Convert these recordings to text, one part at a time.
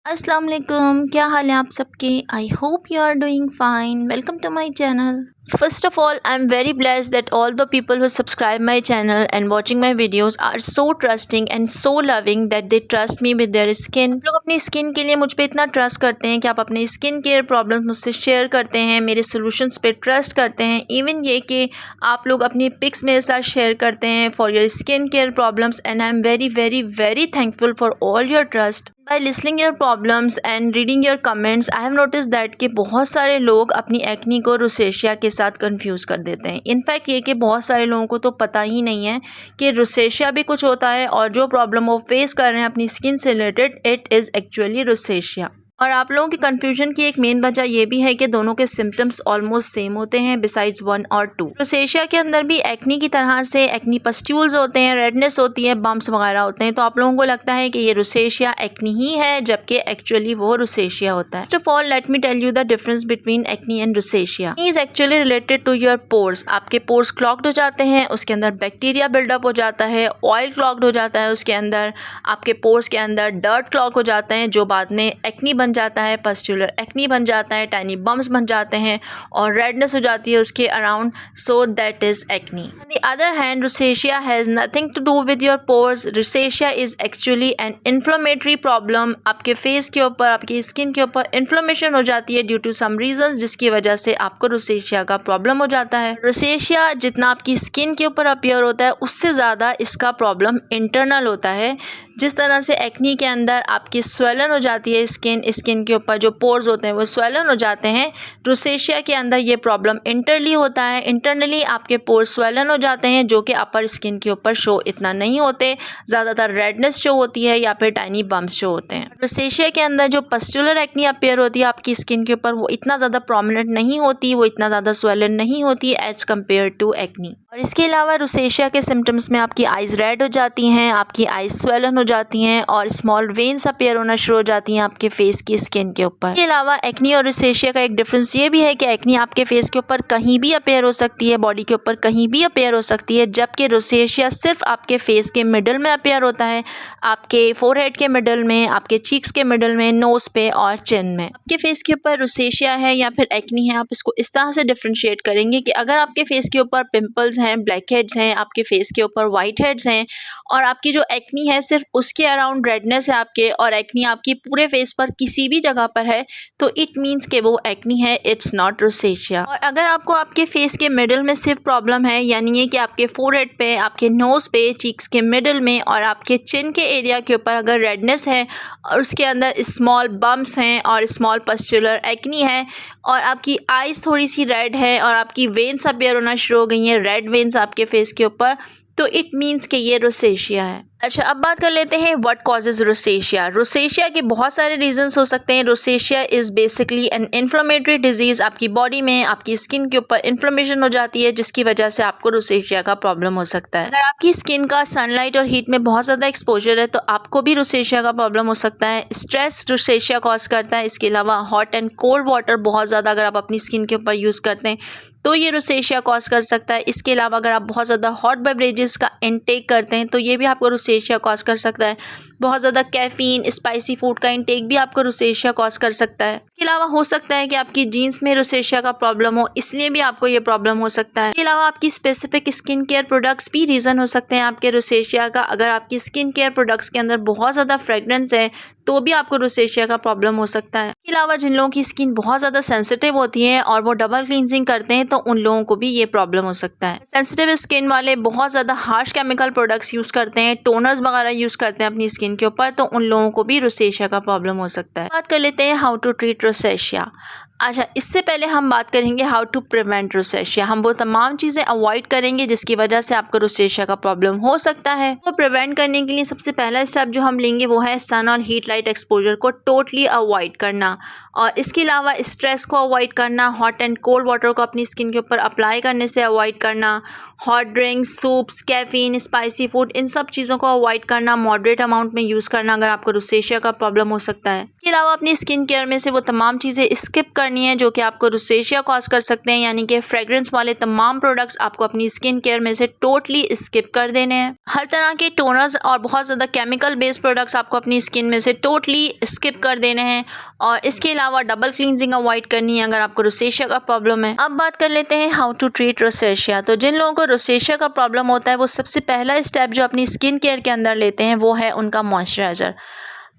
अस्सलाम वालेकुम, क्या हाल है आप सबके। I hope you are doing fine. Welcome to my channel. First of all, I'm very blessed that all the people who subscribe my channel and watching my videos are so trusting and so loving that they trust me with their skin। आप लोग अपनी skin के लिए मुझ पे इतना trust करते हैं कि आप अपनी स्किन केयर प्रॉब्लम्स मुझसे शेयर करते हैं, मेरे सॉल्यूशंस पे ट्रस्ट करते हैं। इवन ये कि आप लोग अपनी पिक्स मेरे साथ शेयर करते हैं for your skin care problems, and I am very very very thankful for all your trust. By listening your problems and reading your comments, I have notice that कि बहुत सारे लोग अपनी एक्नी को रोसेशिया के साथ कंफ्यूज कर देते हैं। इनफैक्ट ये कि बहुत सारे लोगों को तो पता ही नहीं है कि रोसेशिया भी कुछ होता है, और जो प्रॉब्लम वो फेस कर रहे हैं अपनी स्किन से related, it is actually rosacea. और आप लोगों की कन्फ्यूजन की एक मेन वजह ये भी है कि दोनों के सिम्टम्स ऑलमोस्ट सेम होते हैं बिसाइड्स 1 और 2। रोसेशिया के अंदर भी एक्नी की तरह से एक्नी पस्ट्यूल्स होते हैं, रेडनेस होती है, बम्प्स वगैरह होते हैं। तो आप लोगों को लगता है कि ये रोसेशिया एक्नी ही है, जबकि एक्चुअली वो रोसेशिया होता है। First of all let me tell you the difference between acne and rosacea. Is actually related to your pores. आपके पोर्स क्लॉग्ड हो जाते हैं, उसके अंदर बैक्टीरिया बिल्डअप हो जाता है, ऑयल क्लॉग्ड हो जाता है, उसके अंदर आपके पोर्स के अंदर डर्ट क्लॉग हो जाते हैं, जो बाद में एक्नी बन जाता है, पस्ट्यूलर एक्नी बन जाता है, टाइनी बम्प्स बन जाते हैं और रेडनेस हो जाती है उसके around. So that is acne. On the other hand, rosacea has nothing to do with your pores. Rosacea is actually an inflammatory problem. आपके फेस के ऊपर, आपकी स्किन के ऊपर इन्फ्लेमेशन हो जाती है ड्यू टू सम रीजंस, जिसकी वजह से आपको रोसेशिया का प्रॉब्लम हो जाता है। रोसेशिया जितना आपकी स्किन के ऊपर अपीयर होता है, उससे ज़्यादा इसका प्रॉब्लम इंटरनल होता है। जिस तरह से एक्नी के अंदर आपकी स्वेलन हो जाती है, स्किन के ऊपर जो पोर्स होते हैं वो स्वेलन हो जाते हैं, रोसेशिया के अंदर ये प्रॉब्लम इंटरली होता है। इंटरनली आपके पोर्स स्वेलन हो जाते हैं, जो कि अपर स्किन के ऊपर शो इतना नहीं होते, ज़्यादातर रेडनेस शो होती है या फिर टाइनी बम्प्स शो होते हैं। रोसेशिया के अंदर जो पस्ट्यूलर एक्नी अपीयर होती है आपकी स्किन के ऊपर, वो इतना ज़्यादा प्रोमिनेंट नहीं होती, वो इतना ज़्यादा स्वेलन नहीं होती एज कम्पेयर टू एक्नी। और इसके अलावा रोसेशिया के सिम्टम्स में आपकी आइज़ रेड हो जाती हैं, आपकी आइज़ स्वेलन हो जाती हैं और स्मॉल वेन्स अपीयर होना शुरू हो जाती हैं आपके फेस की स्किन के ऊपर। इसके अलावा एक्नी और रोसेशिया का एक डिफरेंस ये भी है कि एक्नी आपके फेस के ऊपर कहीं भी अपीयर हो सकती है, बॉडी के ऊपर कहीं भी अपीयर हो सकती है, जबकि रोसेशिया सिर्फ आपके फेस के मिडल में अपीयर होता है, आपके फोरहेड के मिडल में, आपके चीक्स के मिडल में, नोज पे और चिन में। आपके फेस के ऊपर रोसेशिया है या फिर एक्नी है, आप इसको इस तरह से डिफ्रेंशिएट करेंगे कि अगर आपके फेस के ऊपर पिंपल्स हैं, ब्लैक हेड्स हैं, आपके फेस के ऊपर वाइट हेड्स हैं, और आपकी जो एक्नी है सिर्फ उसके अराउंड रेडनेस है आपके, और एक्नी आपकी पूरे फेस पर किसी भी जगह पर है, तो इट मीन्स कि वो एक्नी है, इट्स नॉट रोसेशिया। और अगर आपको आपके फेस के मिडल में सिर्फ प्रॉब्लम है, यानी ये कि आपके फोरहेड पे, आपके नोज पे, चीक्स के मिडल में और आपके चिन के एरिया के ऊपर अगर रेडनेस है और उसके अंदर स्मॉल बम्प्स हैं और स्मॉल पस्ट्यूलर एक्नी है, और आपकी आइज़ थोड़ी सी रेड है और आपकी वेन्स अपीयर होना शुरू हो गई हैं, रेड वेन्स आपके फेस के ऊपर, तो इट मीन्स कि ये रोसेशिया है। अच्छा, अब बात कर लेते हैं व्हाट कॉजेज रोसेशिया। रोसेशिया के बहुत सारे रीजंस हो सकते हैं। Rosacea is basically an inflammatory disease. आपकी बॉडी में, आपकी स्किन के ऊपर इन्फ्लेमेशन हो जाती है, जिसकी वजह से आपको रोसेशिया का प्रॉब्लम हो सकता है। अगर आपकी स्किन का सनलाइट और हीट में बहुत ज़्यादा एक्सपोजर है, तो आपको भी रोसेशिया का प्रॉब्लम हो सकता है। स्ट्रेस रोसेशिया कॉज करता है। इसके अलावा हॉट एंड कोल्ड वाटर बहुत ज़्यादा अगर आप अपनी स्किन के ऊपर यूज़ करते हैं, तो ये रोसेशिया कॉज कर सकता है। इसके अलावा अगर आप बहुत ज़्यादा हॉट बेवरेजेस का इंटेक करते हैं, तो ये भी आपको रोसेशिया कॉज कर सकता है। बहुत ज़्यादा कैफीन, स्पाइसी फूड का इंटेक भी आपको रोसेशिया कॉज कर सकता है। इसके अलावा हो सकता है कि आपकी जीन्स में रोसेशिया का प्रॉब्लम हो, इसलिए भी आपको ये प्रॉब्लम हो सकता है। इसके अलावा आपकी स्पेसिफिक स्किन केयर प्रोडक्ट्स भी रीज़न हो सकते हैं आपके रोसेशिया का। अगर आपकी स्किन केयर प्रोडक्ट्स के अंदर बहुत ज़्यादा फ्रेगरेंस है, तो भी आपको रोसेशिया का प्रॉब्लम हो सकता है। इसके अलावा जिन लोगों की स्किन बहुत ज़्यादा सेंसिटिव होती है और वो डबल क्लींजिंग करते हैं, तो उन लोगों को भी ये प्रॉब्लम हो सकता है। सेंसिटिव स्किन वाले बहुत ज़्यादा हार्श केमिकल प्रोडक्ट्स यूज़ करते हैं, टोनर्स वगैरह यूज़ करते हैं अपनी स्किन के ऊपर, तो उन लोगों को भी रोसेशिया का प्रॉब्लम हो सकता है। बात कर लेते हैं हाउ टू ट्रीट रोसेशिया। अच्छा, इससे पहले हम बात करेंगे हाउ टू प्रिवेंट रोसेशिया। हम वो तमाम चीज़ें अवॉइड करेंगे जिसकी वजह से आपको रोसेशिया का प्रॉब्लम हो सकता है। तो प्रिवेंट करने के लिए सबसे पहला स्टेप जो हम लेंगे वो है सन और हीट लाइट एक्सपोजर को टोटली अवॉइड करना, और इसके अलावा स्ट्रेस को अवॉइड करना, हॉट एंड कोल्ड वाटर को अपनी स्किन के ऊपर अप्लाई करने से अवॉइड करना, hot drinks, soups, caffeine, spicy food, इन सब चीज़ों को अवॉइड करना, मॉडरेट अमाउंट में यूज़ करना अगर आपको रोसेशिया का प्रॉब्लम हो सकता है। इसके अलावा अपनी स्किन केयर में से वो तमाम चीज़ें स्किप करनी है जो कि आपको रोसेशिया कॉज कर सकते हैं, यानी कि फ्रेग्रेंस वाले तमाम प्रोडक्ट्स आपको अपनी स्किन केयर में से टोटली स्किप कर देने हैं। हर तरह के टोनर्स और बहुत ज़्यादा केमिकल बेस्ड प्रोडक्ट्स आपको अपनी स्किन में से टोटली स्किप कर देने हैं और इसके अलावा डबल क्लींजिंग अवॉइड करनी है अगर आपको रोसेशिया का प्रॉब्लम है। अब बात कर लेते हैं हाउ टू ट्रीट रोसेशिया। तो जिन लोगों को रोसेशिया का प्रॉब्लम होता है वो सबसे पहला स्टेप जो अपनी स्किन केयर के अंदर लेते हैं वो है उनका मॉइस्चराइज़र।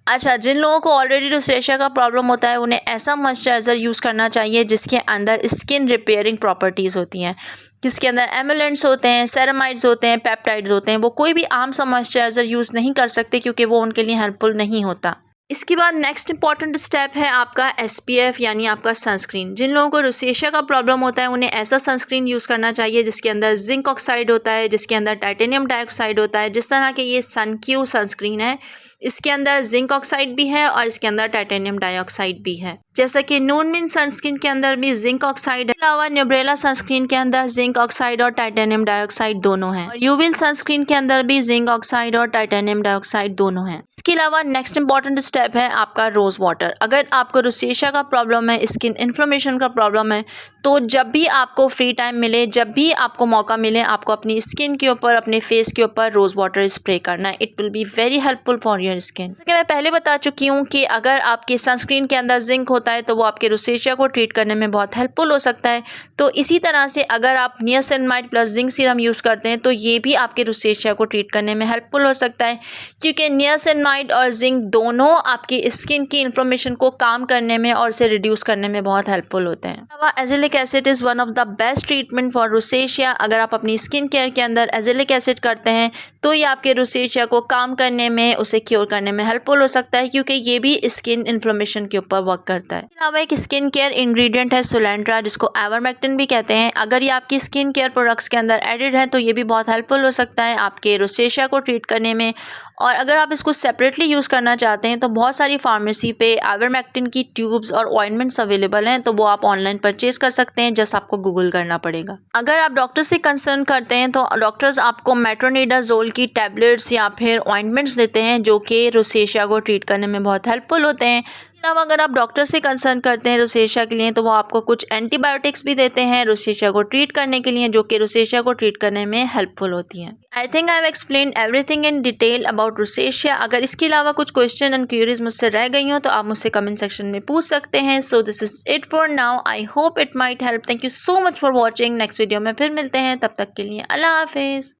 अच्छा, जिन लोगों को ऑलरेडी रोसेशिया का प्रॉब्लम होता है उन्हें ऐसा मॉइस्चराइज़र यूज़ करना चाहिए जिसके अंदर स्किन रिपेयरिंग प्रॉपर्टीज़ होती हैं, जिसके अंदर एमुलेंट्स होते हैं, सेरामाइड्स होते हैं, पेप्टाइड्स होते हैं। वो कोई भी आम सा मॉइस्चराइज़र यूज़ नहीं कर सकते क्योंकि वो उनके लिए हेल्पफुल नहीं होता। इसके बाद नेक्स्ट इंपॉर्टेंट स्टेप है आपका SPF यानी आपका सनस्क्रीन। जिन लोगों को रोसेशिया का प्रॉब्लम होता है उन्हें ऐसा सनस्क्रीन यूज़ करना चाहिए जिसके अंदर जिंक ऑक्साइड होता है, जिसके अंदर टाइटेनियम डाइऑक्साइड होता है। जिस तरह के ये सनक्यू सनस्क्रीन है इसके अंदर जिंक ऑक्साइड भी है और इसके अंदर टाइटेनियम डाइऑक्साइड भी है। जैसा कि नूनमिन सनस्क्रीन के अंदर भी जिंक ऑक्साइड है, अलावा न्यूब्रेला सनस्क्रीन के अंदर जिंक ऑक्साइड और टाइटेनियम डाइऑक्साइड दोनों हैं। और यूविल सनस्क्रीन के अंदर भी जिंक ऑक्साइड और टाइटेनियम डाइऑक्साइड दोनों हैं। इसके अलावा नेक्स्ट इंपॉर्टेंट स्टेप है आपका रोज वाटर। अगर आपको रोसेशिया का प्रॉब्लम है, स्किन इन्फ्लेमेशन का प्रॉब्लम है, तो जब भी आपको फ्री टाइम मिले, जब भी आपको मौका मिले, आपको अपनी स्किन के ऊपर, अपने फेस के ऊपर रोज वाटर स्प्रे करना है। It will be very helpful for your skin. जैसे कि मैं पहले बता चुकी हूँ कि अगर आपके सनस्क्रीन के अंदर जिंक होता है तो वो आपके रोसेशिया को ट्रीट करने में बहुत हेल्पफुल हो सकता है। तो इसी तरह से अगर आप niacinamide plus zinc serum use करते हैं तो ये भी आपके रोसेशिया को ट्रीट करने में हेल्पफुल हो सकता है, क्योंकि नियासिनामाइड और जिंक दोनों आपकी स्किन की इन्फ्लेमेशन को काम करने में और उसे रिड्यूस करने में बहुत हेल्पफुल होते हैं। Azelaic acid is one of the best treatment for rosacea. अगर आप अपनी स्किन केयर के अंदर एजेलिक एसिड करते हैं तो ये आपके रोसेशिया को काम करने में, उसे क्योर करने में हेल्पफुल हो सकता है, क्योंकि ये भी स्किन इन्फ्लेमेशन के ऊपर वर्क करता है। इसके अलावा एक स्किन केयर इंग्रेडिएंट है सोलेंट्रा, जिसको आइवरमेक्टिन भी कहते हैं। अगर ये आपकी स्किन केयर प्रोडक्ट्स के अंदर एडिड है तो ये भी बहुत हेल्पफुल हो सकता है आपके रोसेशिया को ट्रीट करने में। और अगर आप इसको सेपरेटली यूज़ करना चाहते हैं तो बहुत सारी फार्मेसी पे आइवरमेक्टिन की ट्यूब्स और ऑइंटमेंट्स अवेलेबल हैं, तो वो आप ऑनलाइन परचेज कर सकते हैं, जस्ट आपको गूगल करना पड़ेगा। अगर आप डॉक्टर से कंसर्न करते हैं तो डॉक्टर्स आपको मेट्रोनिडाजोल की टैबलेट्स या फिर ऑइंटमेंट्स देते हैं जो कि रोसेशिया को ट्रीट करने में बहुत हेल्पफुल होते हैं। अब अगर आप डॉक्टर से कंसर्न करते हैं रोसेशिया के लिए तो वो आपको कुछ एंटीबायोटिक्स भी देते हैं रोसेशिया को ट्रीट करने के लिए, जो कि रोसेशिया को ट्रीट करने में हेल्पफुल होती हैं। I think I have explain everything in detail about rosacea. अगर इसके अलावा कुछ क्वेश्चन एंड क्यूरीज मुझसे रह गई हो तो आप मुझसे कमेंट सेक्शन में पूछ सकते हैं। So this is it for now. I hope it might help. Thank you so much for watching. Next video में फिर मिलते हैं, तब तक के लिए अल्लाह हाफिज़।